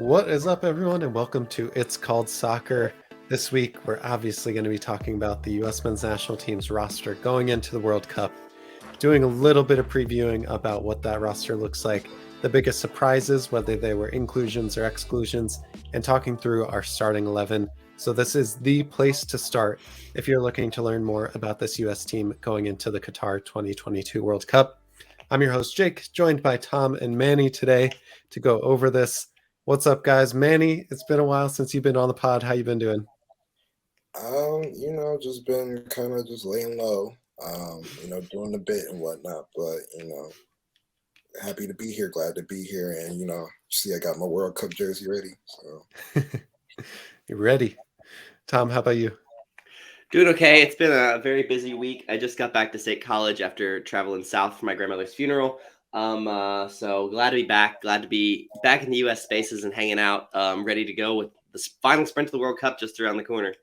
What is up, everyone, and welcome to It's Called Soccer. This week, we're obviously going to be talking about the U.S. men's national team's roster going into the World Cup, doing a little bit of previewing about what that roster looks like, the biggest surprises, whether they were inclusions or exclusions, and talking through our starting 11. So this is the place to start if you're looking to learn more about this U.S. team going into the Qatar 2022 World Cup. I'm your host, Jake, joined by Tom and Manny today to go over this. What's up, guys? Manny, it's been a while since you've been on the pod. How you been doing? Just been kind of just laying low, doing the bit and whatnot. But happy to be here, glad to be here, and see, I got my World Cup jersey ready. So You ready? Tom, how about you? Doing okay. It's been a very busy week. I just got back to State College after traveling south for my grandmother's funeral. So glad to be back. Glad to be back in the U.S. spaces and hanging out. Ready to go with the final sprint to the World Cup just around the corner.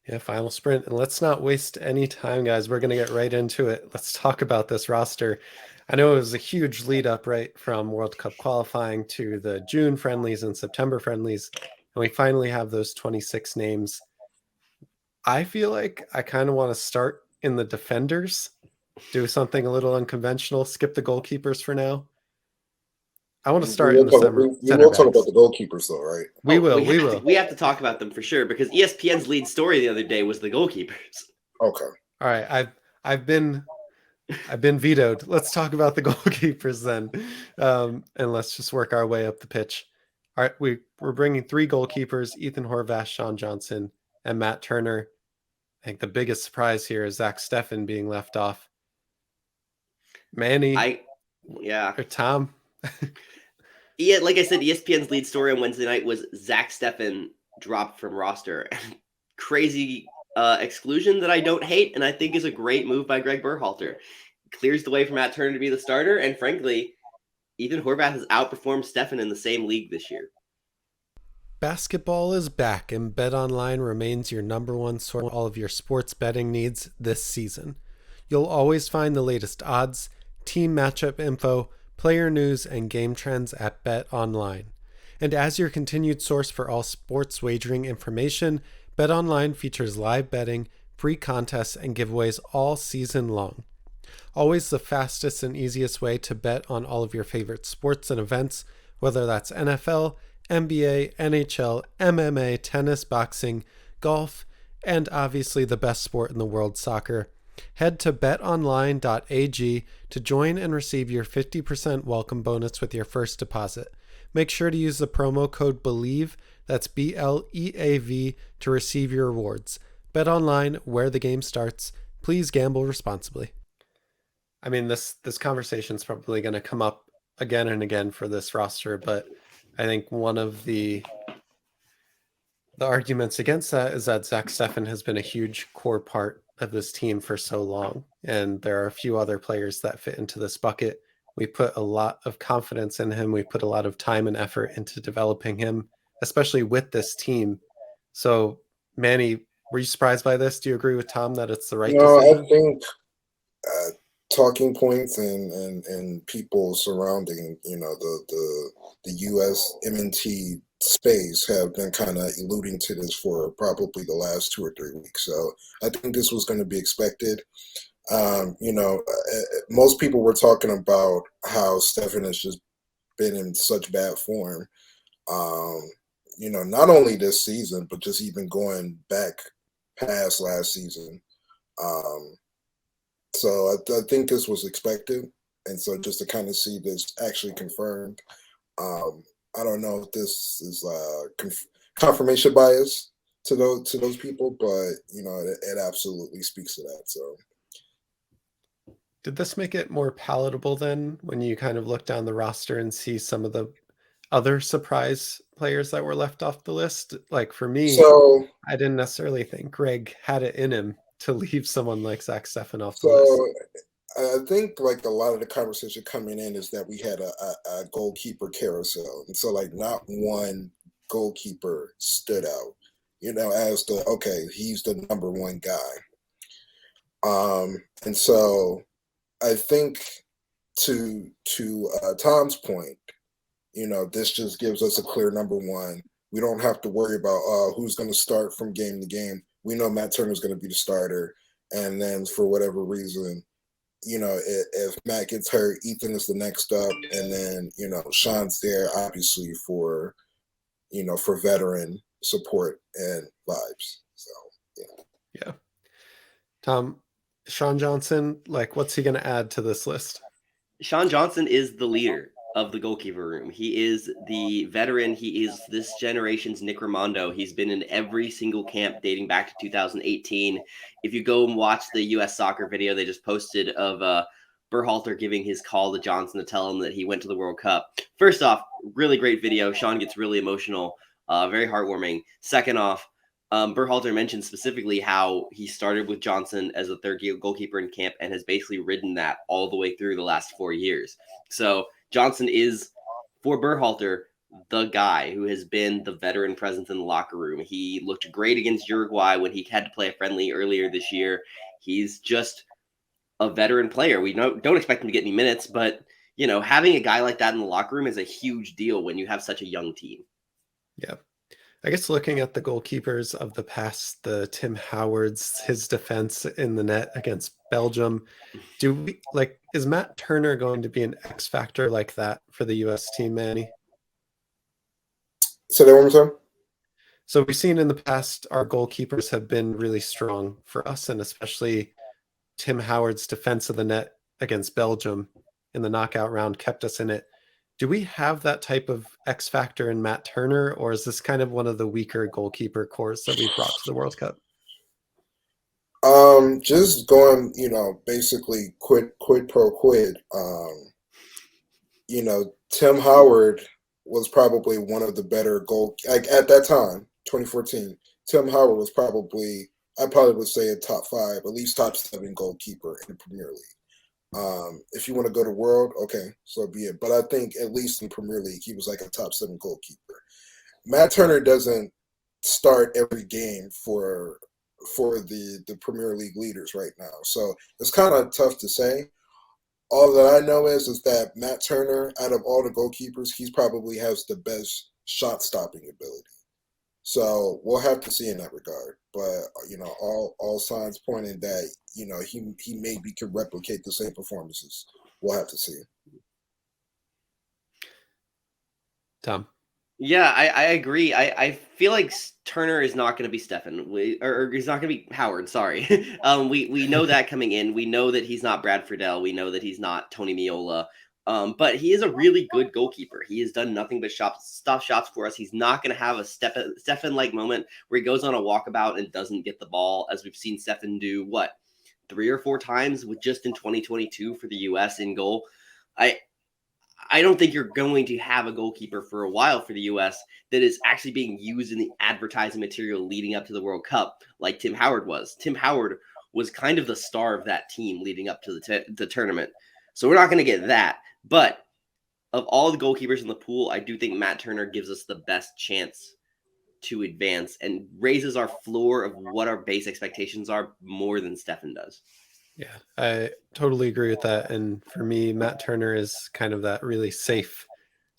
Yeah, final sprint. And let's not waste any time, guys. We're going to get right into it. Let's talk about this roster. I know it was a huge lead up, right, from World Cup qualifying to the June friendlies and September friendlies. And we finally have those 26 names. I feel like I kind of want to start in the defenders, do something a little unconventional, skip the goalkeepers for now. I want to start in the we center will talk about backs. the goalkeepers, though, right? We will. We have to talk about them for sure because ESPN's lead story the other day was the goalkeepers. Okay. All right. I've been vetoed. Let's talk about the goalkeepers then, and let's just work our way up the pitch. All right, we're bringing three goalkeepers: Ethan Horvath, Sean Johnson, and Matt Turner. I think the biggest surprise here is Zach Steffen being left off. Manny, or Tom. Yeah, like I said, ESPN's lead story on Wednesday night was Zach Steffen dropped from roster. Crazy exclusion that I don't hate, and I think is a great move by Greg Berhalter. Clears the way for Matt Turner to be the starter, and frankly, Ethan Horvath has outperformed Steffen in the same league this year. Basketball is back, and BetOnline remains your number one source for all of your sports betting needs this season. You'll always find the latest odds, team matchup info, player news, and game trends at BetOnline. And as your continued source for all sports wagering information, BetOnline features live betting, free contests, and giveaways all season long. Always the fastest and easiest way to bet on all of your favorite sports and events, whether that's NFL, NBA, NHL, MMA, tennis, boxing, golf, and obviously the best sport in the world, soccer. Head to betonline.ag to join and receive your 50% welcome bonus with your first deposit. Make sure to use the promo code BELIEVE, that's BLEAV, to receive your rewards. BetOnline, where the game starts. Please gamble responsibly. I mean, this conversation is probably going to come up again and again for this roster, but I think one of the arguments against that is that Zach Steffen has been a huge core part of this team for so long, and there are a few other players that fit into this bucket. We put a lot of confidence in him. We put a lot of time and effort into developing him, especially with this team. So, Manny, were you surprised by this? Do you agree with Tom that it's the right decision? I think talking points and people surrounding the USMNT space have been kind of alluding to this for probably the last 2 or 3 weeks. So I think this was going to be expected. Most people were talking about how Stefan has just been in such bad form. Not only this season, but just even going back past last season. So I think this was expected, and so just to kind of see this actually confirmed, I don't know if this is confirmation bias to those people, but it absolutely speaks to that. So, did this make it more palatable then when you kind of look down the roster and see some of the other surprise players that were left off the list? Like for me, I didn't necessarily think Greg had it in him to leave someone like Zach Steffen off the list. I think like a lot of the conversation coming in is that we had a goalkeeper carousel, and so like not one goalkeeper stood out, as he's the number one guy. And so I think to Tom's point, This just gives us a clear number one. We don't have to worry about who's going to start from game to game. We know Matt Turner is going to be the starter, and then for whatever reason, if Matt gets hurt, Ethan is the next up, and then Sean's there obviously for for veteran support and vibes. So yeah. Tom, Sean Johnson, like, what's he going to add to this list? Sean Johnson is the leader of the goalkeeper room. He is the veteran. He is this generation's Nick Raimondo. He's been in every single camp dating back to 2018. If you go and watch the U.S. soccer video they just posted of Berhalter giving his call to Johnson to tell him that he went to the World Cup. First off, really great video. Sean gets really emotional, very heartwarming. Second off, Berhalter mentioned specifically how he started with Johnson as a third goalkeeper in camp and has basically ridden that all the way through the last 4 years. So Johnson is, for Berhalter, the guy who has been the veteran presence in the locker room. He looked great against Uruguay when he had to play a friendly earlier this year. He's just a veteran player. We don't expect him to get any minutes, but having a guy like that in the locker room is a huge deal when you have such a young team. Yeah. I guess looking at the goalkeepers of the past, the Tim Howards, his defense in the net against Belgium, is Matt Turner going to be an X factor like that for the U.S. team, Manny? Say that one more time. So we've seen in the past our goalkeepers have been really strong for us, and especially Tim Howard's defense of the net against Belgium in the knockout round kept us in it. Do we have that type of X factor in Matt Turner, or is this kind of one of the weaker goalkeeper cores that we've brought to the World Cup? Just going, basically quid pro quid. Tim Howard was probably one of the better at that time, 2014. Tim Howard was I probably would say a top 5, at least top 7 goalkeeper in the Premier League. If you want to go to world, okay, so be it. But I think at least in Premier League, he was like a top 7 goalkeeper. Matt Turner doesn't start every game for the Premier League leaders right now, so it's kind of tough to say. All that I know is that Matt Turner, out of all the goalkeepers, he probably has the best shot stopping ability. So we'll have to see in that regard. But all signs pointing that he maybe could replicate the same performances. We'll have to see. Tom. Yeah, I agree. I feel like Turner is not going to be Stefan, or he's not going to be Howard. Sorry, we know that coming in. We know that he's not Brad Friedel. We know that he's not Tony Meola. But he is a really good goalkeeper. He has done nothing but stop shots for us. He's not going to have a Stefan-like moment where he goes on a walkabout and doesn't get the ball, as we've seen Stefan do, 3 or 4 times with just in 2022 for the U.S. in goal. I don't think you're going to have a goalkeeper for a while for the U.S. that is actually being used in the advertising material leading up to the World Cup like Tim Howard was. Tim Howard was kind of the star of that team leading up to the tournament. So we're not going to get that. But of all the goalkeepers in the pool, I do think Matt Turner gives us the best chance to advance and raises our floor of what our base expectations are more than Stefan does. Yeah, I totally agree with that. And for me, Matt Turner is kind of that really safe,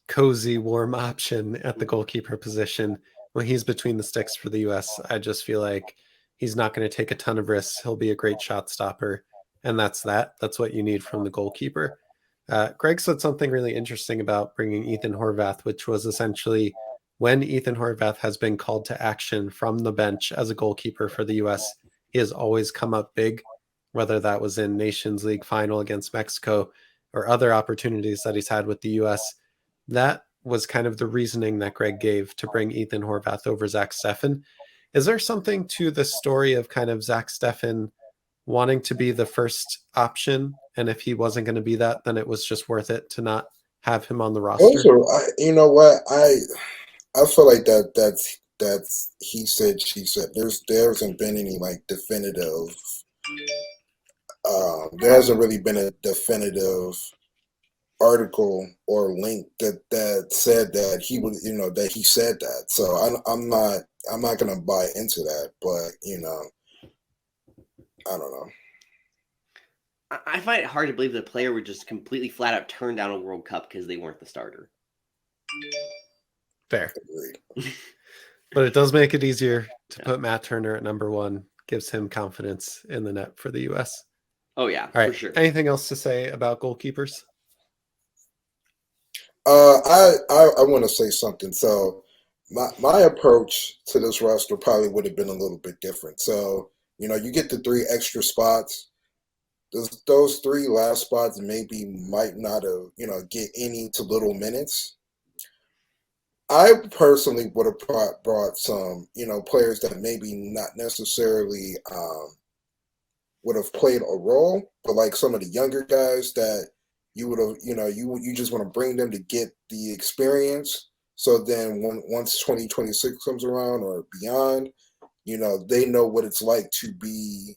cozy, warm option at the goalkeeper position. When he's between the sticks for the U.S., I just feel like he's not going to take a ton of risks. He'll be a great shot stopper. And that's that. That's what you need from the goalkeeper. Greg said something really interesting about bringing Ethan Horvath, which was essentially when Ethan Horvath has been called to action from the bench as a goalkeeper for the U.S., he has always come up big, whether that was in Nations League final against Mexico or other opportunities that he's had with the U.S. That was kind of the reasoning that Greg gave to bring Ethan Horvath over Zach Steffen. Is there something to the story of kind of Zach Steffen wanting to be the first option, and if he wasn't going to be that, then it was just worth it to not have him on the roster? You know what, I feel like that's he said, she said. There hasn't been any like definitive. There hasn't really been a definitive article or link that said that he would, that he said that. So I'm not gonna buy into that. But I don't know. I find it hard to believe the player would just completely flat out turn down a World Cup because they weren't the starter. Fair. Agreed. But it does make it easier to put Matt Turner at number 1. Gives him confidence in the net for the U.S. Oh yeah, All right. for sure. Anything else to say about goalkeepers? I want to say something. So my approach to this roster probably would have been a little bit different. So you get the 3 extra spots. Those 3 last spots maybe might not have get any to little minutes. I personally would have brought some players that maybe not necessarily would have played a role, but like some of the younger guys that you would have, you just want to bring them to get the experience. So then once 2026 comes around or beyond, they know what it's like to be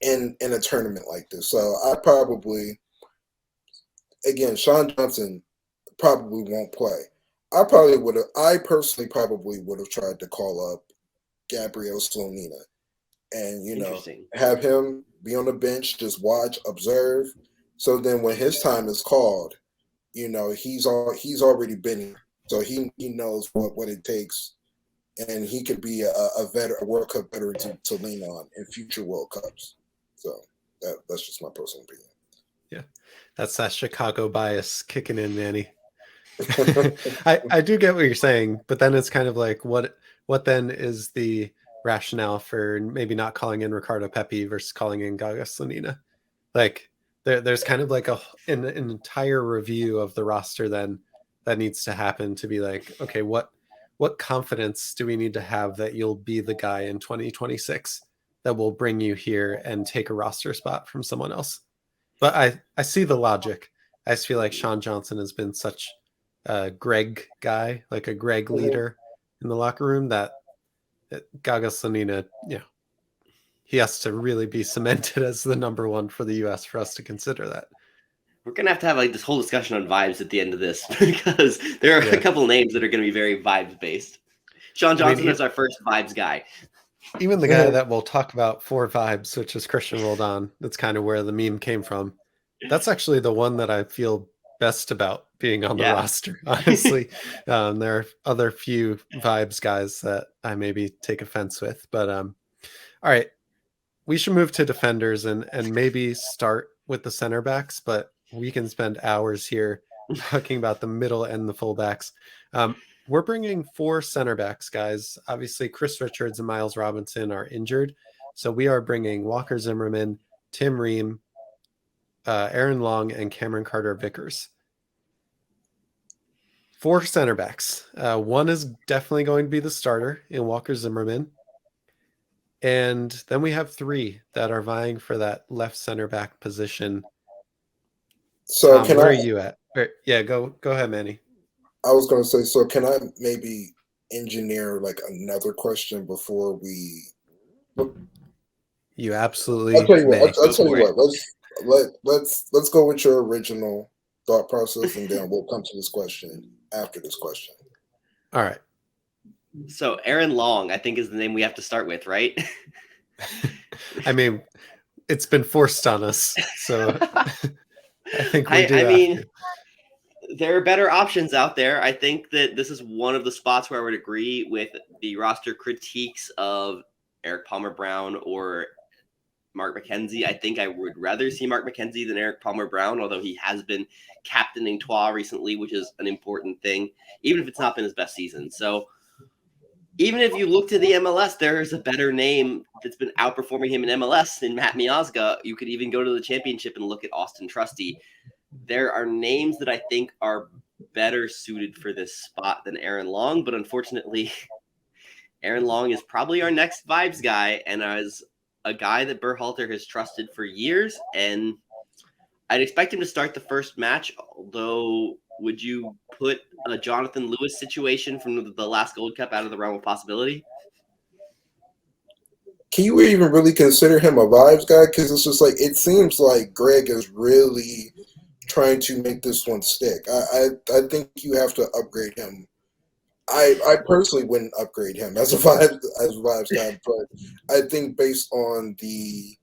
in a tournament like this. So I probably, again, Sean Johnson probably won't play. I personally probably would have tried to call up Gabriel Slonina and Interesting. have him be on the bench, just watch, observe. So then when his time is called, he's already been here, so he knows what it takes, and he could be a World Cup veteran to lean on in future World Cups. So that's just my personal opinion. Yeah, that's that Chicago bias kicking in, Manny. I do get what you're saying, but then it's kind of like what then is the rationale for maybe not calling in Ricardo Pepi versus calling in Gaga Slonina? Like there's kind of like an entire review of the roster then that needs to happen to be like, okay, what confidence do we need to have that you'll be the guy in 2026 that will bring you here and take a roster spot from someone else? But I see the logic. I just feel like Sean Johnson has been such a Greg guy, like a Greg leader in the locker room, that Gaga Slonina, he has to really be cemented as the number 1 for the U.S. for us to consider that. We're gonna have to have like this whole discussion on vibes at the end of this because there are a couple names that are going to be very vibes based. Sean Johnson is our first vibes guy. Even the guy that we'll talk about for vibes, which is Christian Roldan, that's kind of where the meme came from. That's actually the one that I feel best about being on the roster, honestly. There are other few vibes guys that I maybe take offense with, but all right, we should move to defenders and maybe start with the center backs, but we can spend hours here talking about the middle and the fullbacks. We're bringing 4 center backs, guys. Obviously, Chris Richards and Miles Robinson are injured, so we are bringing Walker Zimmerman, Tim Ream, Aaron Long, and Cameron Carter-Vickers. 4 center backs. 1 is definitely going to be the starter in Walker Zimmerman. And then we have 3 that are vying for that left center back position. So Tom, where are you at? Yeah, go ahead, Manny. I was going to say, so can I maybe engineer like another question before we? You absolutely. I'll tell you may. what. I'll tell you what. Let's go with your original thought process, and then we'll come to this question after this question. All right. So Aaron Long, I think, is the name we have to start with, right? I mean, it's been forced on us, so I think we do. I mean, there are better options out there. I think that this is one of the spots where I would agree with the roster critiques of Eric Palmer-Brown or Mark McKenzie. I think I would rather see Mark McKenzie than Eric Palmer-Brown, although he has been captaining Troyes recently, which is an important thing, even if it's not been his best season. So even if you look to the MLS, there is a better name that's been outperforming him in MLS in Matt Miazga. You could even go to the championship and look at Austin Trusty. There are names that I think are better suited for this spot than Aaron Long, but unfortunately, Aaron Long is probably our next vibes guy, and as a guy that Berhalter has trusted for years, and I'd expect him to start the first match, although would you put a Jonathan Lewis situation from the last Gold Cup out of the realm of possibility? Can you even really consider him a vibes guy? Because it's just like, it seems like Greg is really trying to make this one stick. I think you have to upgrade him. I personally wouldn't upgrade him as a vibes guy, but I think based on the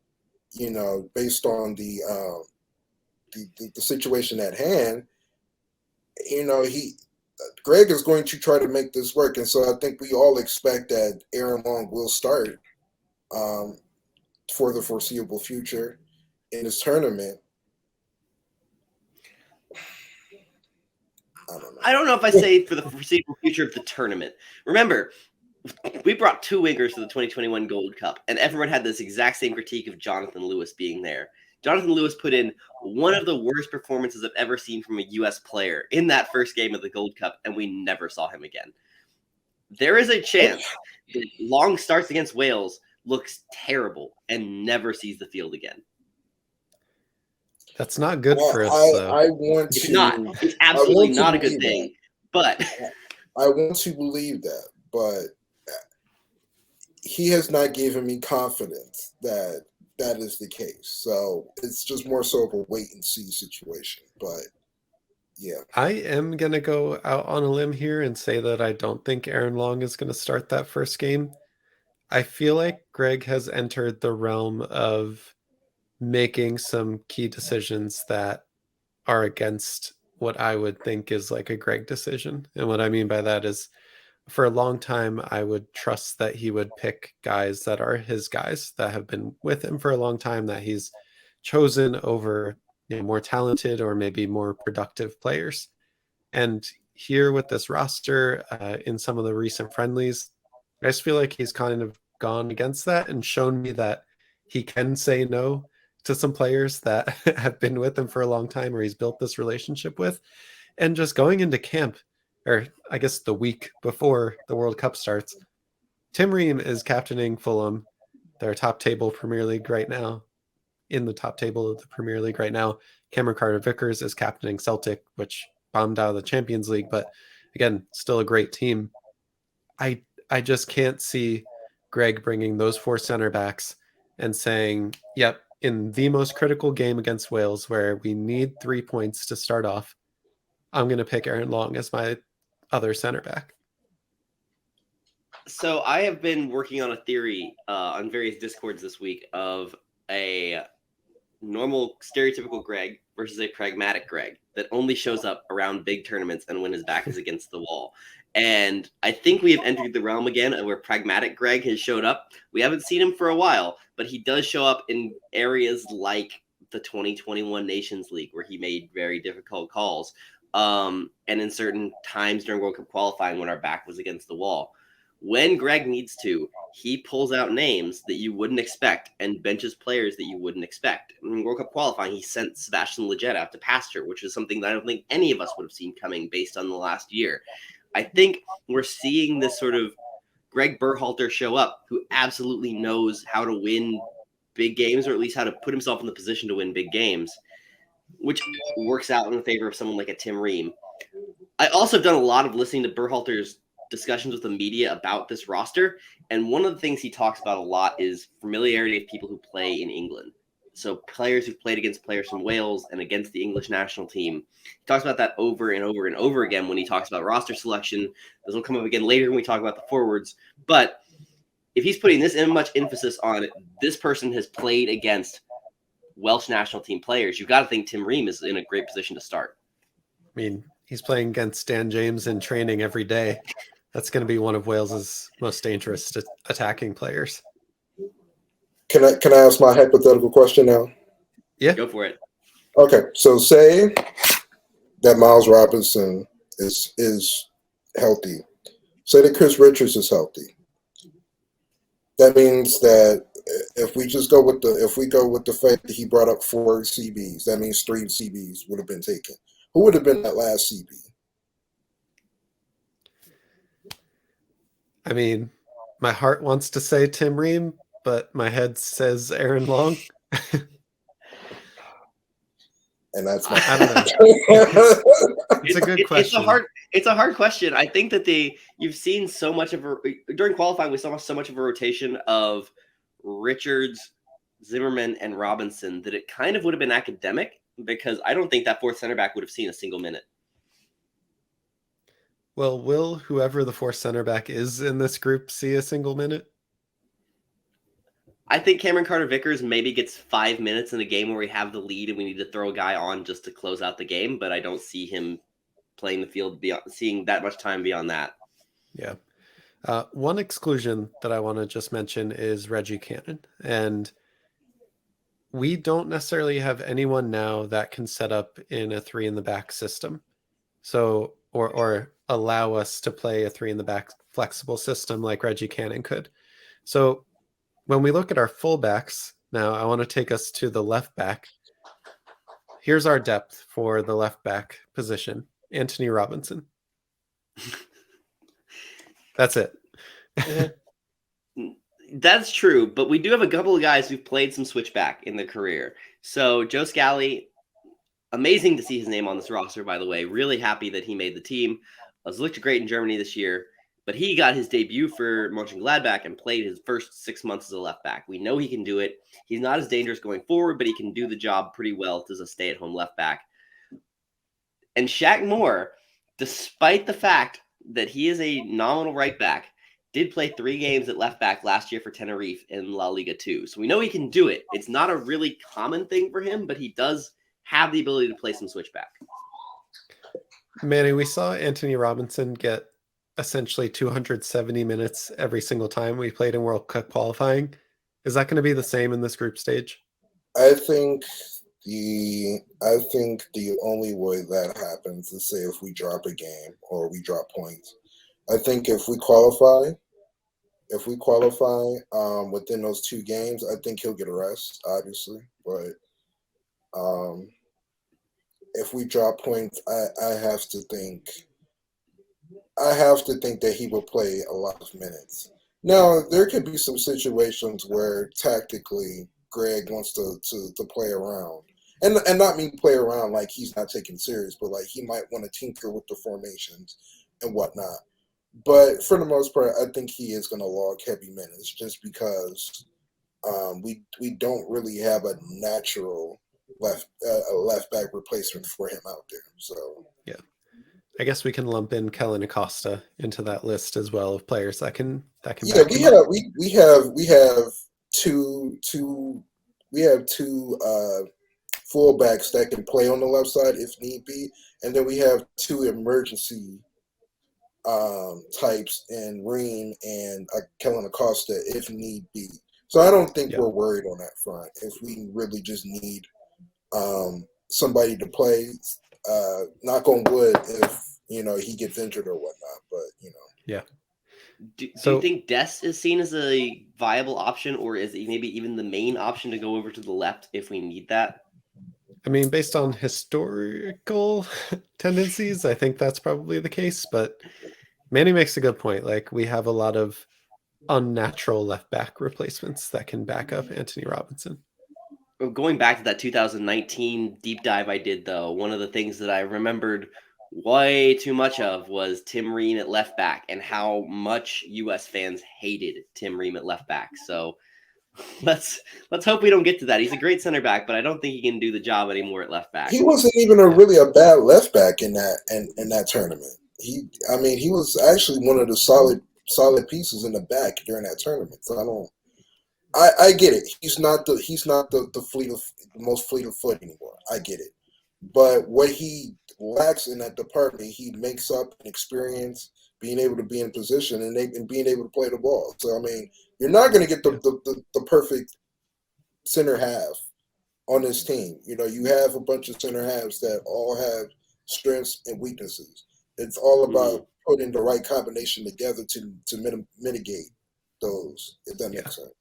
situation at hand, Greg is going to try to make this work, and so I think we all expect that Aaron Long will start for the foreseeable future in this tournament. I don't know if I say for the foreseeable future of the tournament. Remember, we brought two wingers to the 2021 Gold Cup, and everyone had this exact same critique of Jonathan Lewis being there. Jonathan Lewis put in one of the worst performances I've ever seen from a U.S. player in that first game of the Gold Cup, and we never saw him again. There is a chance that Long starts against Wales, looks terrible, and never sees the field again. That's not good for us, though. It's not. It's absolutely not a good thing. But I want to believe that, but he has not given me confidence that that is the case. So it's just more so of a wait and see situation. But yeah, I am going to go out on a limb here and say that I don't think Aaron Long is going to start that first game. I feel like Greg has entered the realm of making some key decisions that are against what I would think is like a Greg decision. And what I mean by that is, for a long time, I would trust that he would pick guys that are his guys that have been with him for a long time, that he's chosen over more talented or maybe more productive players. And here with this roster, in some of the recent friendlies, I just feel like he's kind of gone against that and shown me that he can say no to some players that have been with him for a long time or he's built this relationship with. And just going into camp, or I guess the week before the World Cup starts, Tim Ream is captaining Fulham, their top table Premier League right now, in the top table of the Premier League right now. Cameron Carter-Vickers is captaining Celtic, which bombed out of the Champions League, but again, still a great team. I just can't see Greg bringing those four center backs and saying, yep, in the most critical game against Wales where we need 3 points to start off, I'm going to pick Aaron Long as my other center back. So I have been working on a theory on various Discords this week of a normal stereotypical Greg versus a pragmatic Greg that only shows up around big tournaments and when his back is against the wall. And I think we have entered the realm again where pragmatic Greg has showed up. We haven't seen him for a while, but he does show up in areas like the 2021 Nations League where he made very difficult calls. And in certain times during World Cup qualifying when our back was against the wall. When Greg needs to, he pulls out names that you wouldn't expect and benches players that you wouldn't expect. In World Cup qualifying, he sent Sebastian Lletget out to pasture, which is something that I don't think any of us would have seen coming based on the last year. I think we're seeing this sort of Greg Berhalter show up, who absolutely knows how to win big games, or at least how to put himself in the position to win big games, which works out in the favor of someone like a Tim Ream. I also have done a lot of listening to Berhalter's discussions with the media about this roster, and one of the things he talks about a lot is familiarity of people who play in England. So players who've played against players from Wales and against the English national team. He talks about that over and over and over again when he talks about roster selection. This will come up again later when we talk about the forwards. But if he's putting this much emphasis on this person has played against Welsh national team players, you've got to think Tim Ream is in a great position to start. I mean, he's playing against Stan James in training every day. That's going to be one of Wales's most dangerous attacking players. Can I ask my hypothetical question now? Yeah. Go for it. Okay, so say that Miles Robinson is healthy. Say that Chris Richards is healthy. That means that if we go with the fact that he brought up 4 CBs, that means 3 CBs would have been taken. Who would have been that last CB? I mean, my heart wants to say Tim Ream, but my head says Aaron Long. And that's my. I don't know. It's a good question. It's a hard question. I think that you've seen so much of during qualifying. We saw so much of a rotation of Richards, Zimmerman, and Robinson that it kind of would have been academic, because I don't think that fourth center back would have seen a single minute. Well, will whoever the fourth center back is in this group see a single minute? I think Cameron Carter-Vickers maybe gets 5 minutes in a game where we have the lead and we need to throw a guy on just to close out the game, but I don't see him playing the field, beyond seeing that much time beyond that. Yeah. One exclusion that I want to just mention is Reggie Cannon. And we don't necessarily have anyone now that can set up in a 3 in the back system. So, or allow us to play a 3 in the back flexible system like Reggie Cannon could. So when we look at our fullbacks, now I want to take us to the left back. Here's our depth for the left back position. Anthony Robinson. That's it. That's true, but we do have a couple of guys who've played some switchback in their career. So Joe Scally, amazing to see his name on this roster, by the way. Really happy that he made the team. Has looked great in Germany this year, but he got his debut for Mönchengladbach and played his first 6 months as a left back. We know he can do it. He's not as dangerous going forward, but he can do the job pretty well as a stay-at-home left back. And Shaq Moore, despite the fact that he is a nominal right back, did play 3 games at left back last year for Tenerife in La Liga 2. So we know he can do it. It's not a really common thing for him, but he does have the ability to play some switchback. Manny, we saw Anthony Robinson get essentially 270 minutes every single time we played in World Cup qualifying. Is that going to be the same in this group stage? I think the only way that happens is, say, if we drop a game or we drop points. I think if we qualify within those 2 games, I think he'll get a rest, obviously. But if we drop points, I have to think that he will play a lot of minutes. Now, there could be some situations where tactically Greg wants to play around. And not mean play around like he's not taking serious, but like he might want to tinker with the formations and whatnot. But for the most part, I think he is going to log heavy minutes just because we don't really have a natural left back replacement for him out there. So yeah, I guess we can lump in Kellen Acosta into that list as well of players that can yeah, back him up. we have two fullbacks that can play on the left side if need be, and then we have 2 emergency types in Ream and Kellen Acosta if need be. So I don't think we're worried on that front. If we really just need somebody to play, knock on wood, if he gets injured or whatnot. But yeah. Do you think Dest is seen as a viable option, or is it maybe even the main option to go over to the left if we need that? I mean, based on historical tendencies, I think that's probably the case. But Manny makes a good point. Like, we have a lot of unnatural left back replacements that can back up Anthony Robinson. Going back to that 2019 deep dive I did, though, one of the things that I remembered way too much of was Tim Ream at left back and how much U.S. fans hated Tim Ream at left back. So let's hope we don't get to that. He's a great center back, but I don't think he can do the job anymore at left back. He wasn't even really a bad left back in that tournament. He was actually one of the solid pieces in the back during that tournament. So I get it. He's not the most fleet of foot anymore. I get it. But what he lacks in that department, he makes up in experience, being able to be in position, and being able to play the ball. So I mean, you're not going to get the perfect center half on this team. You have a bunch of center halves that all have strengths and weaknesses. It's all about putting the right combination together to mitigate those, if that makes sense.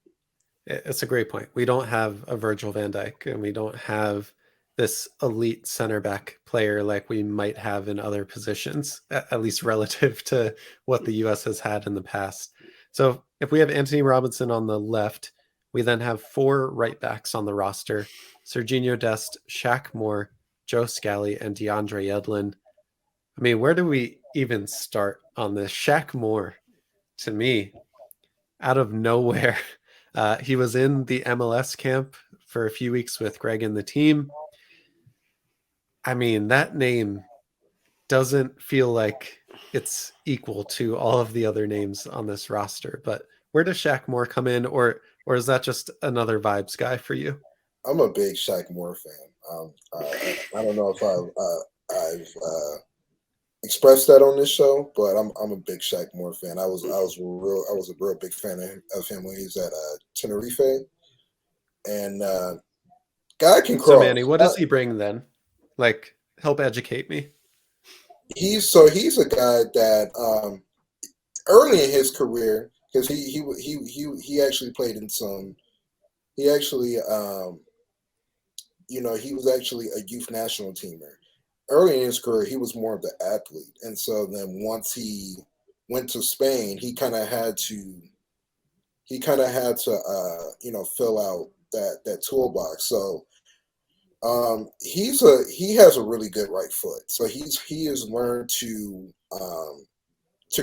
It's a great point. We don't have a Virgil van Dijk, and we don't have this elite center back player like we might have in other positions, at least relative to what the U.S. has had in the past. So if we have Anthony Robinson on the left, we then have 4 right backs on the roster: Serginho Dest, Shaq Moore, Joe Scally, and DeAndre Yedlin. I mean, where do we even start on this? Shaq Moore, to me, out of nowhere, he was in the MLS camp for a few weeks with Greg and the team. I mean, that name doesn't feel like it's equal to all of the other names on this roster. But where does Shaq Moore come in, or is that just another vibes guy for you? I'm a big Shaq Moore fan. I don't know if express that on this show, but I'm a big Shaq Moore fan. I was a real big fan of him when he was at Tenerife, and guy can So cross. Manny, what does he bring then? Like, help educate me. He's a guy that early in his career, because he actually played in some. He actually he was actually a youth national teamer. Early in his career, he was more of the athlete, and so then once he went to Spain, he kind of had to fill out that toolbox. So he has a really good right foot. So he has learned to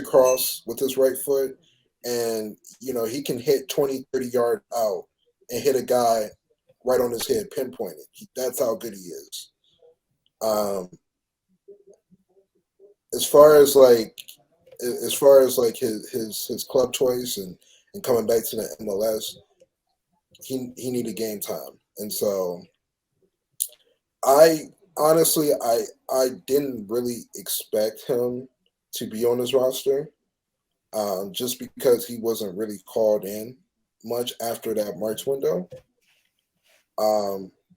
cross with his right foot, and he can hit 20, 30 yards out and hit a guy right on his head, pinpointed. That's how good he is. Um, as far as like his club choice and coming back to the MLS, he needed game time, and so I honestly I didn't really expect him to be on his roster, just because he wasn't really called in much after that March window.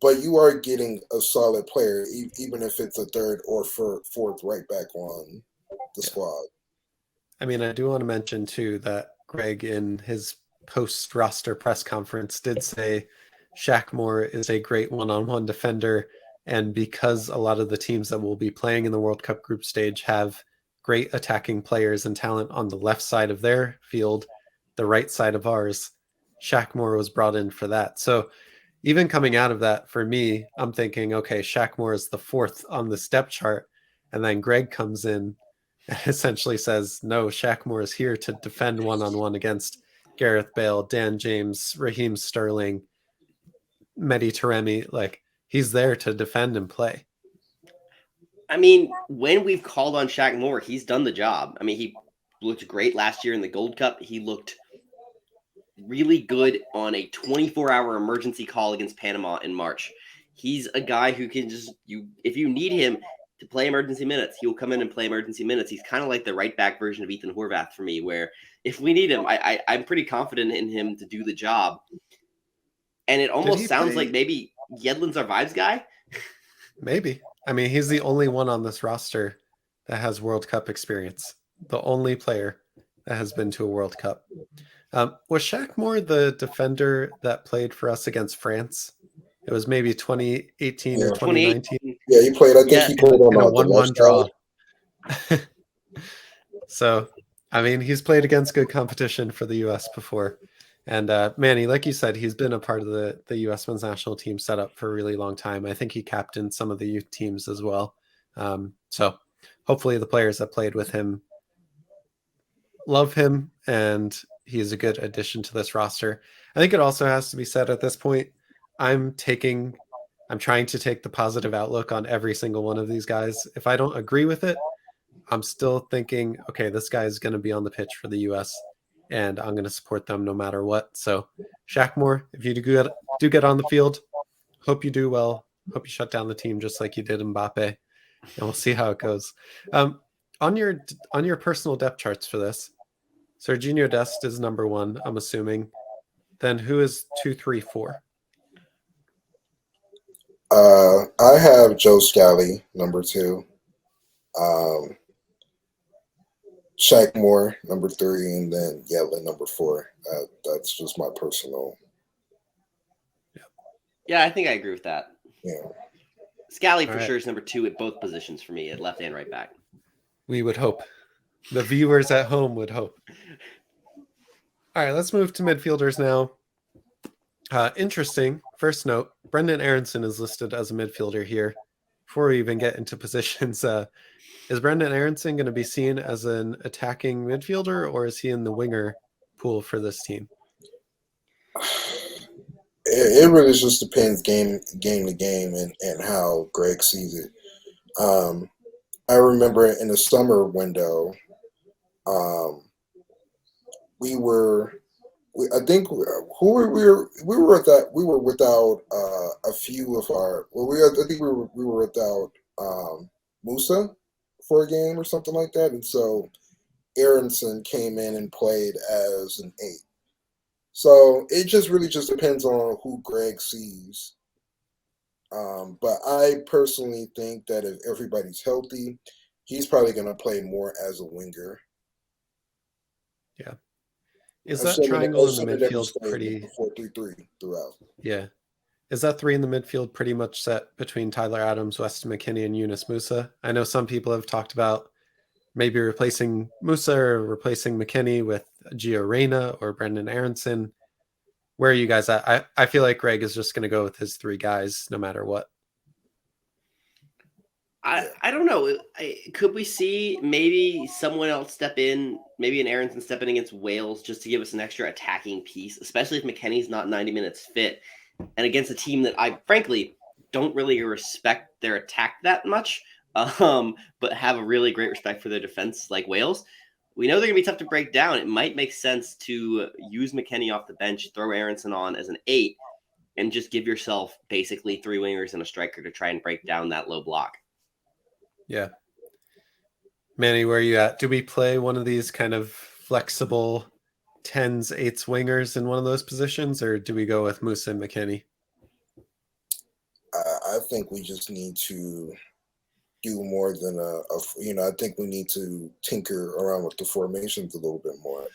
But you are getting a solid player, even if it's a third or fourth right back on the Yeah. squad. I mean, I do want to mention too that Greg in his post roster press conference did say Shaq Moore is a great one-on-one defender, and because a lot of the teams that will be playing in the World Cup group stage have great attacking players and talent on the left side of their field, the right side of ours, Shaq Moore was brought in for that. So even coming out of that, for me, I'm thinking, okay, Shaq Moore is the fourth on the step chart, and then Greg comes in and essentially says, no, Shaq Moore is here to defend one-on-one against Gareth Bale, Dan James, Raheem Sterling, Mehdi Taremi. Like, he's there to defend and play. I mean, when we've called on Shaq Moore, he's done the job. I mean, he looked great last year in the Gold Cup. He looked really good on a 24-hour emergency call against Panama in March. He's a guy who can if you need him to play emergency minutes, he will come in and play emergency minutes. He's kind of like the right back version of Ethan Horvath for me, where if we need him, I'm pretty confident in him to do the job. And it almost sounds like maybe Yedlin's our vibes guy. Maybe. I mean, he's the only one on this roster that has World Cup experience. The only player that has been to a World Cup. Was Shaq Moore the defender that played for us against France? It was maybe 2018 or 2019. Yeah, he played. I think he played on a the 1-1 draw. So, I mean, he's played against good competition for the U.S. before. And Manny, like you said, he's been a part of the U.S. men's national team setup for a really long time. I think he captained some of the youth teams as well. So hopefully the players that played with him love him, and he is a good addition to this roster. I think it also has to be said at this point, I'm trying to take the positive outlook on every single one of these guys. If I don't agree with it, I'm still thinking, okay, this guy is going to be on the pitch for the U.S., and I'm going to support them no matter what. So, Shaq Moore, if you do get on the field, hope you do well. Hope you shut down the team just like you did Mbappe, and we'll see how it goes. On your personal depth charts for this, Serginho Dest is number 1, I'm assuming. Then who is 2, 3, 4? I have Joe Scally, number 2. Shaq Moore, number 3, and then Yedlin, number 4. That's just my personal. Yeah, I think I agree with that. Yeah. Scally for sure is number 2 at both positions for me, at left and right back. We would hope. The viewers at home would hope. All right, let's move to midfielders now. Interesting. First note, Brendan Aronson is listed as a midfielder here. Before we even get into positions, is Brendan Aronson going to be seen as an attacking midfielder, or is he in the winger pool for this team? It really just depends game to game and how Greg sees it. I remember in the summer window, we were without a few of our. I think we were without Musa, for a game or something like that, and so Aronson came in and played as an 8. So it just really just depends on who Greg sees. But I personally think that if everybody's healthy, he's probably going to play more as a winger. Yeah. Is that triangle in the midfield pretty 4-3-3 throughout? Yeah. Is that 3 in the midfield pretty much set between Tyler Adams, Weston McKennie, and Yunus Musa? I know some people have talked about maybe replacing Musa or replacing McKennie with Gio Reyna or Brendan Aronson. Where are you guys at? I feel like Greg is just going to go with his 3 guys no matter what. I don't know. Could we see maybe someone else step in, maybe an Aronson step in against Wales just to give us an extra attacking piece, especially if McKennie's not 90 minutes fit and against a team that I frankly don't really respect their attack that much, but have a really great respect for their defense like Wales. We know they're going to be tough to break down. It might make sense to use McKennie off the bench, throw Aronson on as an 8, and just give yourself basically 3 wingers and a striker to try and break down that low block. Yeah. Manny, where are you at? Do we play one of these kind of flexible 10s, 8s wingers in one of those positions, or do we go with Musa and McKennie? I think we just need to do more than I think we need to tinker around with the formations a little bit more.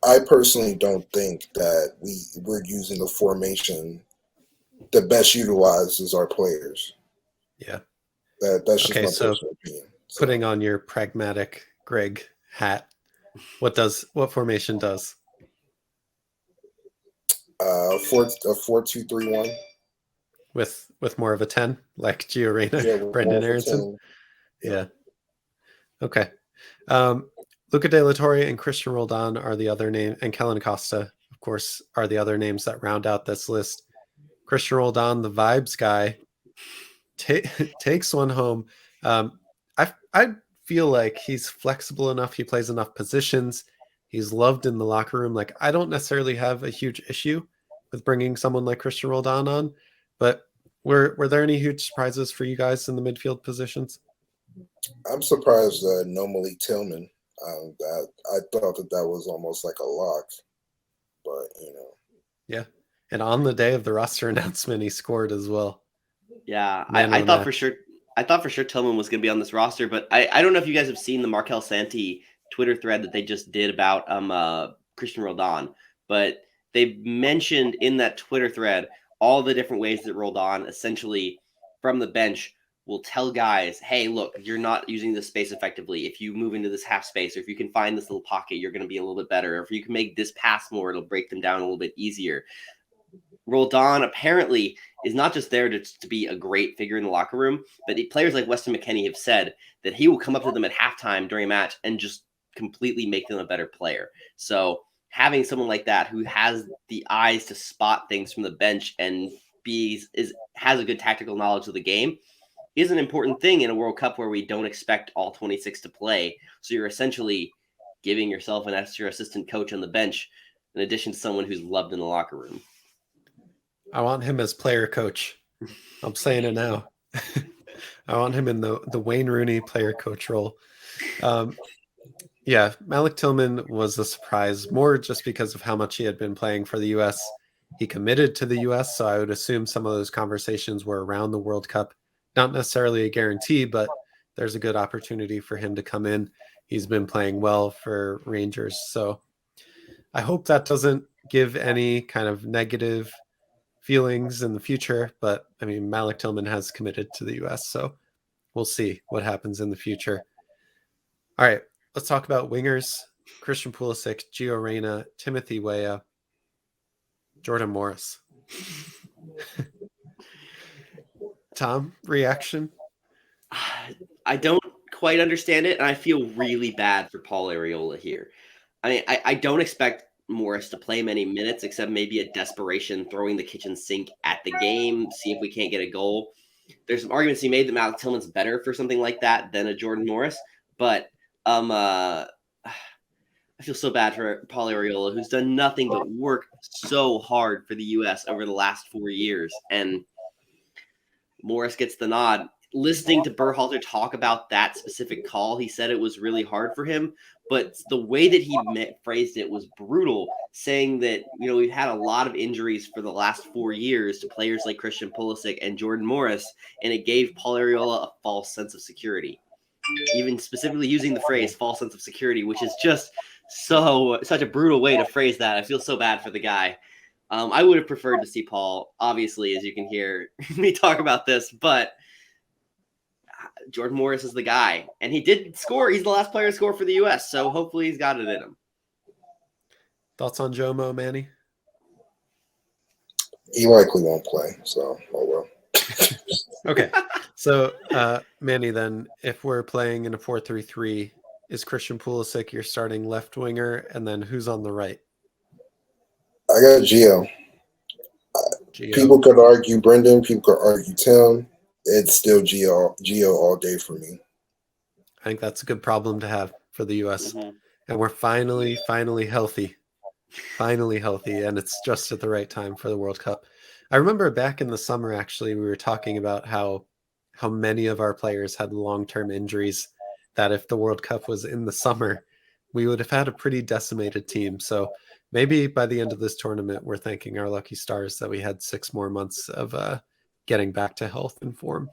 I personally don't think that we're using the formation that best utilizes our players. Yeah. That's just my personal opinion. So. Putting on your pragmatic Greg hat, what formation does? 4-2-3-1. With more of a 10, like Gio Reyna, Brendan Aronson. Yeah. Okay. Luca De La Torre and Christian Roldan are the other name, and Kellen Costa, of course, are the other names that round out this list. Christian Roldan, the vibes guy, takes one home. I feel like he's flexible enough. He plays enough positions. He's loved in the locker room. Like, I don't necessarily have a huge issue with bringing someone like Christian Roldan on, but were there any huge surprises for you guys in the midfield positions? I'm surprised that no Malik Tillman. I thought that was almost like a lock, but Yeah, and on the day of the roster announcement, he scored as well. Yeah, I thought for sure. I thought for sure Tillman was going to be on this roster, but I don't know if you guys have seen the Markel Santi Twitter thread that they just did about Christian Roldan, but they mentioned in that Twitter thread all the different ways that Roldan essentially from the bench will tell guys, hey, look, you're not using this space effectively. If you move into this half space, or if you can find this little pocket, you're going to be a little bit better. Or if you can make this pass more, it'll break them down a little bit easier. Roldan apparently is not just there to be a great figure in the locker room, but players like Weston McKennie have said that he will come up to them at halftime during a match and just completely make them a better player. So having someone like that who has the eyes to spot things from the bench and has a good tactical knowledge of the game is an important thing in a World Cup where we don't expect all 26 to play. So you're essentially giving yourself an extra assistant coach on the bench in addition to someone who's loved in the locker room. I want him as player coach. I'm saying it now. I want him in the Wayne Rooney player coach role. Yeah, Malik Tillman was a surprise, more just because of how much he had been playing for the U.S. He committed to the U.S., so I would assume some of those conversations were around the World Cup. Not necessarily a guarantee, but there's a good opportunity for him to come in. He's been playing well for Rangers, so I hope that doesn't give any kind of negative feelings in the future. But I mean, Malik Tillman has committed to the U.S., so we'll see what happens in the future. All right, let's talk about wingers. Christian Pulisic, Gio Reyna, Timothy Weah, Jordan Morris. Tom, reaction? I don't quite understand it, and I feel really bad for Paul Arriola here. I mean, I don't expect Morris to play many minutes, except maybe a desperation throwing the kitchen sink at the game, see if we can't get a goal. There's some arguments he made that Malik Tillman's better for something like that than a Jordan Morris, but I feel so bad for Paul Arriola, who's done nothing but work so hard for the U.S. over the last 4 years, and Morris gets the nod. listening to Berhalter talk about that specific call, he said it was really hard for him, but the way that he phrased it was brutal, saying that, we've had a lot of injuries for the last 4 years to players like Christian Pulisic and Jordan Morris, and it gave Paul Arriola a false sense of security. Even specifically using the phrase false sense of security, which is just such a brutal way to phrase that. I feel so bad for the guy. I would have preferred to see Paul, obviously, as you can hear me talk about this, but Jordan Morris is the guy, and he did score. He's the last player to score for the U.S., so hopefully he's got it in him. Thoughts on Jomo, Manny? He likely won't play, so oh well. Okay, so Manny, then if we're playing in a 4-3-3, is Christian Pulisic your starting left winger, and then who's on the right? I got Gio. People could argue Brendan. People could argue Tim. It's still Gio all day for me. I think that's a good problem to have for the U.S. Mm-hmm. And we're finally healthy. Finally healthy, and it's just at the right time for the World Cup. I remember back in the summer, actually, we were talking about how many of our players had long-term injuries, that if the World Cup was in the summer, we would have had a pretty decimated team. So maybe by the end of this tournament, we're thanking our lucky stars that we had 6 more months of getting back to health and form.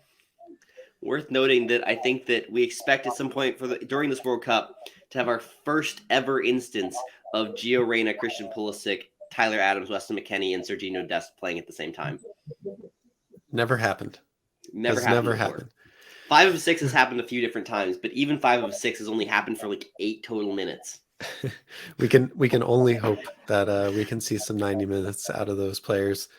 Worth noting that I think that we expect at some point during this World Cup to have our first ever instance of Gio Reyna, Christian Pulisic, Tyler Adams, Weston McKennie, and Sergiño Dest playing at the same time. Never happened. Never happened. 5 of 6 has happened a few different times, but even 5 of 6 has only happened for like 8 total minutes. we can only hope that we can see some 90 minutes out of those players.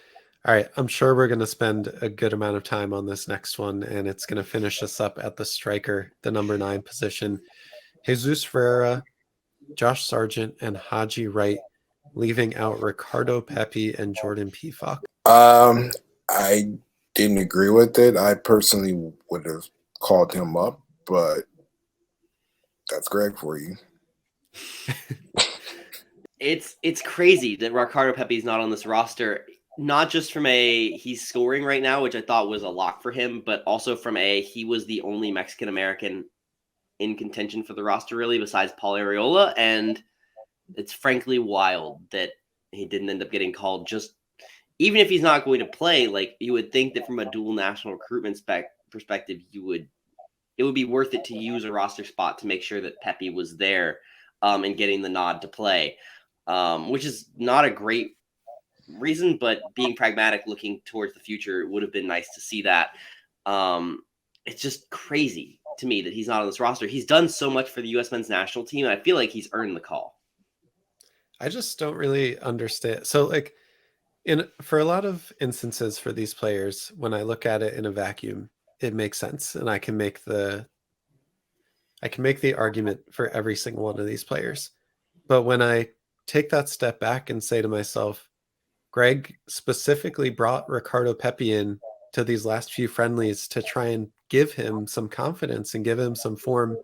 All right, I'm sure we're going to spend a good amount of time on this next one, and it's going to finish us up at the striker, the number 9 position. Jesus Ferreira, Josh Sargent, and Haji Wright, leaving out Ricardo Pepi and Jordan Pefok. I didn't agree with it. I personally would have called him up, but that's Greg for you. It's crazy that Ricardo Pepi is not on this roster. Not just from he's scoring right now, which I thought was a lock for him, but also from he was the only Mexican American in contention for the roster, really, besides Paul Arriola, and it's frankly wild that he didn't end up getting called. Just even if he's not going to play, like, you would think that from a dual national recruitment perspective, it would be worth it to use a roster spot to make sure that Pepi was there and getting the nod to play, which is not a great reason, but being pragmatic, looking towards the future, it would have been nice to see that. It's just crazy to me that he's not on this roster. He's done so much for the U.S. men's national team, and I feel like he's earned the call. I just don't really understand. So, like, for a lot of instances for these players, when I look at it in a vacuum, it makes sense, and I can make the argument for every single one of these players. But when I take that step back and say to myself, Greg specifically brought Ricardo Pepi in to these last few friendlies to try and give him some confidence and give him some form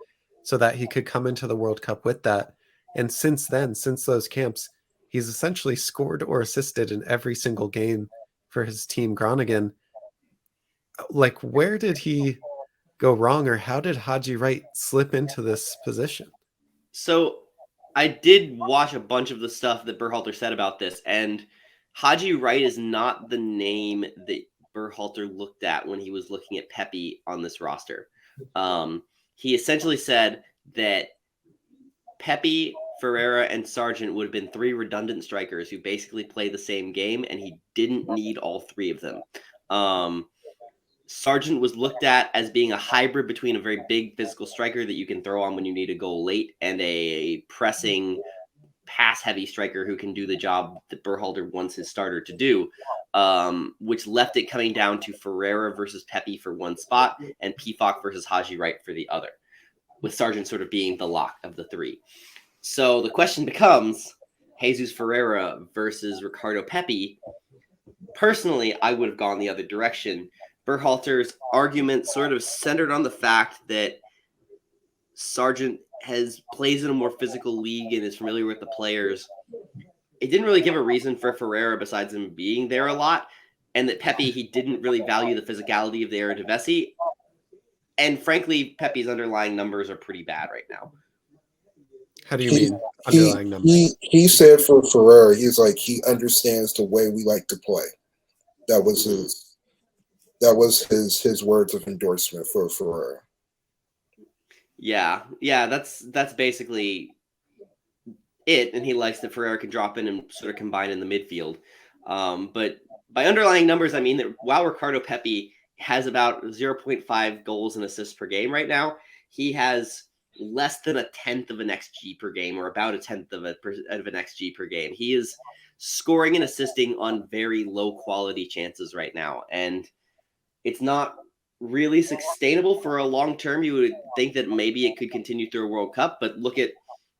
so that he could come into the World Cup with that. And since then, since those camps, he's essentially scored or assisted in every single game for his team Groningen. Like, where did he go wrong, or how did Haji Wright slip into this position? So I did watch a bunch of the stuff that Berhalter said about this, and Haji Wright is not the name that Berhalter looked at when he was looking at Pepi on this roster. He essentially said that Pepi, Ferreira, and Sargent would have been 3 redundant strikers who basically play the same game, and he didn't need all 3 of them. Sargent was looked at as being a hybrid between a very big physical striker that you can throw on when you need a goal late and a pressing, pass-heavy striker who can do the job that Berhalter wants his starter to do, which left it coming down to Ferreira versus Pepi for one spot and Pefok versus Haji Wright for the other, with Sargent sort of being the lock of the 3. So the question becomes, Jesus Ferreira versus Ricardo Pepi. Personally, I would have gone the other direction. Berhalter's argument sort of centered on the fact that Sargent plays in a more physical league and is familiar with the players. It didn't really give a reason for Ferreira besides him being there a lot, and that Pepi, he didn't really value the physicality of the Eredivisie. And frankly, Pepe's underlying numbers are pretty bad right now. How do you mean underlying numbers? He said for Ferreira, he's like, he understands the way we like to play. That was his words of endorsement for Ferreira. Yeah, that's basically it. And he likes that Ferreira can drop in and sort of combine in the midfield. But by underlying numbers, I mean that while Ricardo Pepi has about 0.5 goals and assists per game right now, he has less than a tenth of an XG per game, or about a tenth of an XG per game. He is scoring and assisting on very low quality chances right now, and it's not really sustainable for a long term. You would think that maybe it could continue through a World Cup, but look at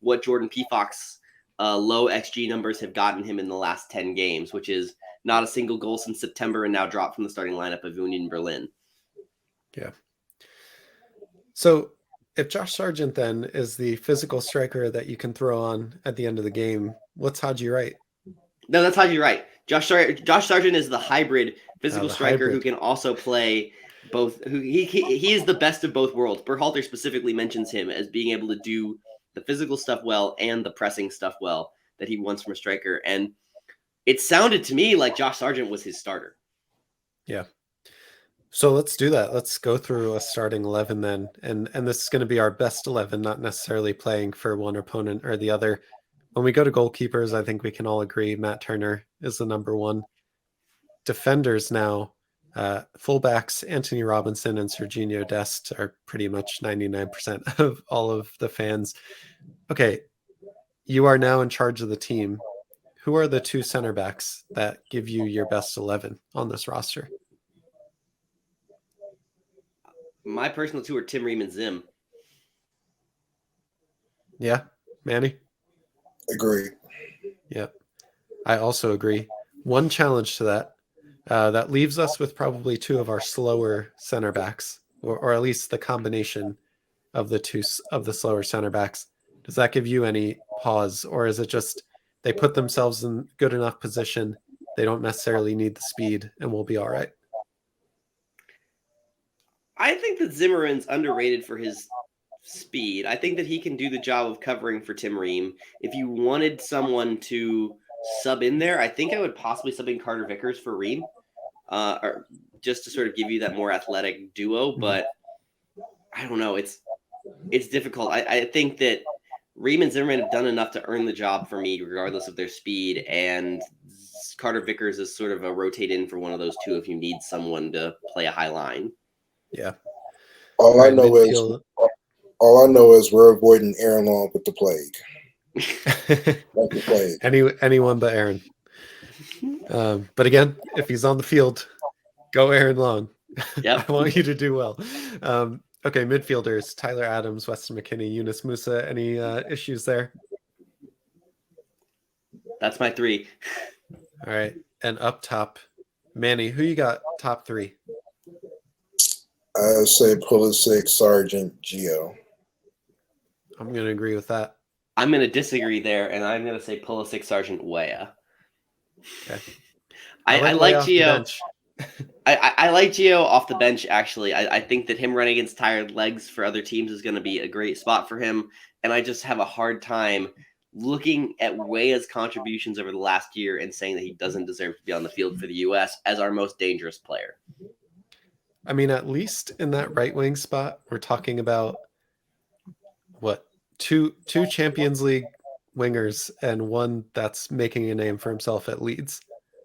what Jordan Pefok's low XG numbers have gotten him in the last 10 games, which is not a single goal since September, and now dropped from the starting lineup of Union Berlin. Yeah. So if Josh Sargent then is the physical striker that you can throw on at the end of the game, what's Haji Wright? No, that's Haji Wright. Josh Sargent is the hybrid physical striker who can also play both. Who he is the best of both worlds. Berhalter specifically mentions him as being able to do the physical stuff well and the pressing stuff well that he wants from a striker. And it sounded to me like Josh Sargent was his starter. Yeah. So let's do that. Let's go through a starting 11 then. And this is going to be our best 11, not necessarily playing for one opponent or the other. When we go to goalkeepers, I think we can all agree Matt Turner is the number one. Defenders now, fullbacks Anthony Robinson and Serginho Dest are pretty much 99% of all of the fans. Okay, you are now in charge of the team. Who are the two center backs that give you your best 11 on this roster? My personal two are Tim Ream and Zim. Yeah, Manny? Agree. Yeah, I also agree. One challenge to that. That leaves us with probably two of our slower center backs, or at least the combination of the two of the slower center backs. Does that give you any pause, or is it just they put themselves in good enough position, they don't necessarily need the speed, and we'll be all right? I think that Zimmerman's underrated for his speed. I think that he can do the job of covering for Tim Ream. If you wanted someone to sub in there, I think I would possibly sub in Carter Vickers for Ream, or just to sort of give you that more athletic duo. But I don't know. It's difficult. I think that Ream and Zimmerman have done enough to earn the job for me, regardless of their speed. And Carter Vickers is sort of a rotate in for one of those two if you need someone to play a high line. Yeah. All I know is we're avoiding Aaron Long with the plague. Like the plague. Anyone but Aaron. But again, if he's on the field, go Aaron Long. Yep. I want you to do well. Okay, midfielders, Tyler Adams, Weston McKennie, Yunus Musa. Any issues there? That's my three. All right. And up top, Manny, who you got top three? I say Pulisic, Sargent, Gio. I'm going to agree with that. I'm going to disagree there, and I'm going to say Pulisic, Sargent, Weah. Okay. I like Gio. I like Gio off the bench, actually. I think that him running against tired legs for other teams is going to be a great spot for him, and I just have a hard time looking at Weah's contributions over the last year and saying that he doesn't deserve to be on the field for the U.S. as our most dangerous player. I mean, at least in that right wing spot, we're talking about what, two Champions League wingers and one that's making a name for himself at Leeds.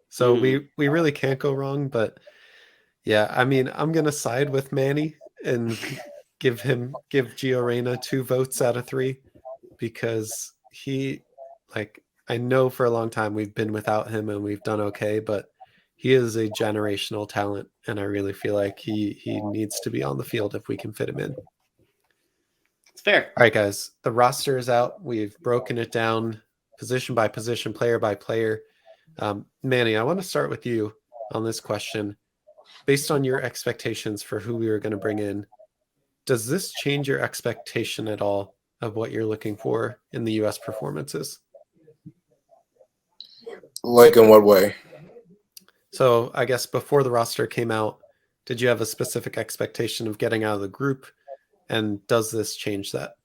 So we really can't go wrong. But yeah, I mean, I'm gonna side with Manny and give Gio Reyna 2 votes out of 3 because he, like, I know for a long time we've been without him and we've done okay, but he is a generational talent, and I really feel like he needs to be on the field if we can fit him in. It's fair. All right, guys, the roster is out. We've broken it down position by position, player by player. Manny, I want to start with you on this question. Based on your expectations for who we were going to bring in, does this change your expectation at all of what you're looking for in the U.S. performances? Like in what way? So I guess before the roster came out, Did you have a specific expectation of getting out of the group? And does this change that?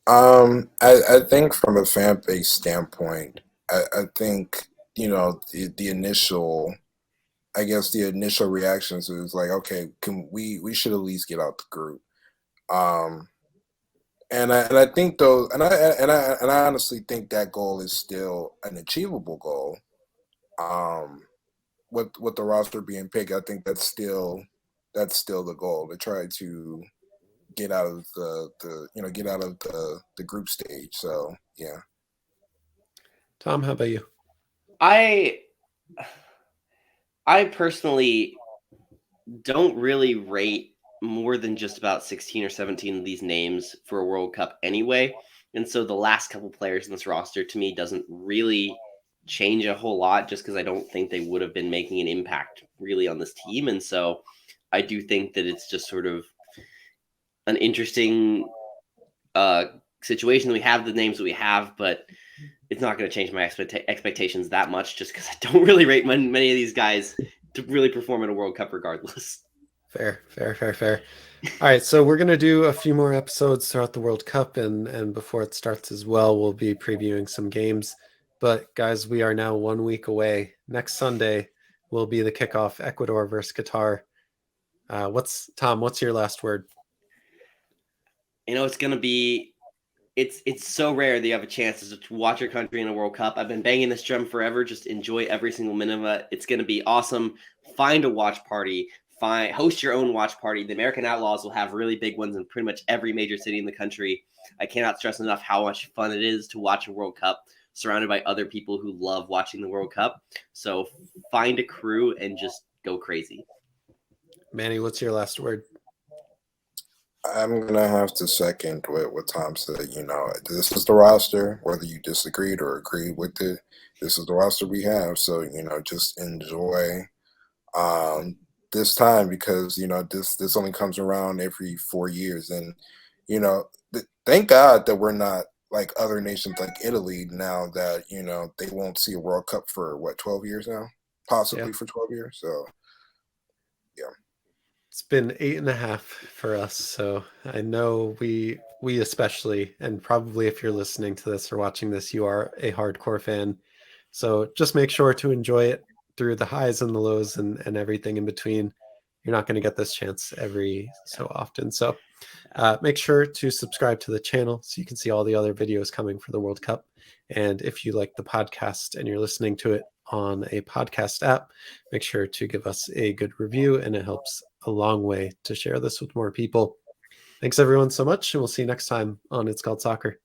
I think from a fan base standpoint, I think, the initial, I guess the initial reactions was like, okay, we should at least get out the group. Um, and I think though, and I honestly think that goal is still an achievable goal. Um, with the roster being picked, I think that's still the goal, to try to get out of the group stage. So yeah. Tom, how about you? I personally don't really rate more than just about 16 or 17 of these names for a World Cup anyway. And so the last couple players in this roster to me doesn't really change a whole lot, just because I don't think they would have been making an impact really on this team. And so I do think that it's just sort of an interesting situation that we have the names that we have, but it's not going to change my expectations that much, just because I don't really rate many of these guys to really perform in a World Cup regardless. Fair. All right, so we're going to do a few more episodes throughout the World Cup, and before it starts as well, we'll be previewing some games. But guys, we are now 1 week away. Next Sunday will be the kickoff, Ecuador versus Qatar. What's your last word? It's going to be it's so rare that you have a chance to watch your country in a World Cup. I've been banging this drum forever. Just enjoy every single minute of it. It's going to be awesome. Find a watch party. Host your own watch party. The American Outlaws will have really big ones in pretty much every major city in the country. I cannot stress enough how much fun it is to watch a World Cup surrounded by other people who love watching the World Cup. So find a crew and just go crazy. Manny, what's your last word? I'm gonna have to second what Tom said. This is the roster, whether you disagreed or agreed with it. This is the roster we have. So just enjoy this time, because this only comes around every 4 years, and thank God that we're not like other nations like Italy now, that they won't see a World Cup for 12 years now, possibly for 12 years. So yeah. It's been 8.5 for us, so I know we especially, and probably if you're listening to this or watching this, you are a hardcore fan. So just make sure to enjoy it through the highs and the lows and everything in between. You're not going to get this chance every so often. So make sure to subscribe to the channel so you can see all the other videos coming for the World Cup. And if you like the podcast and you're listening to it on a podcast app, make sure to give us a good review, and it helps a long way to share this with more people. Thanks everyone so much, and we'll see you next time on It's Called Soccer.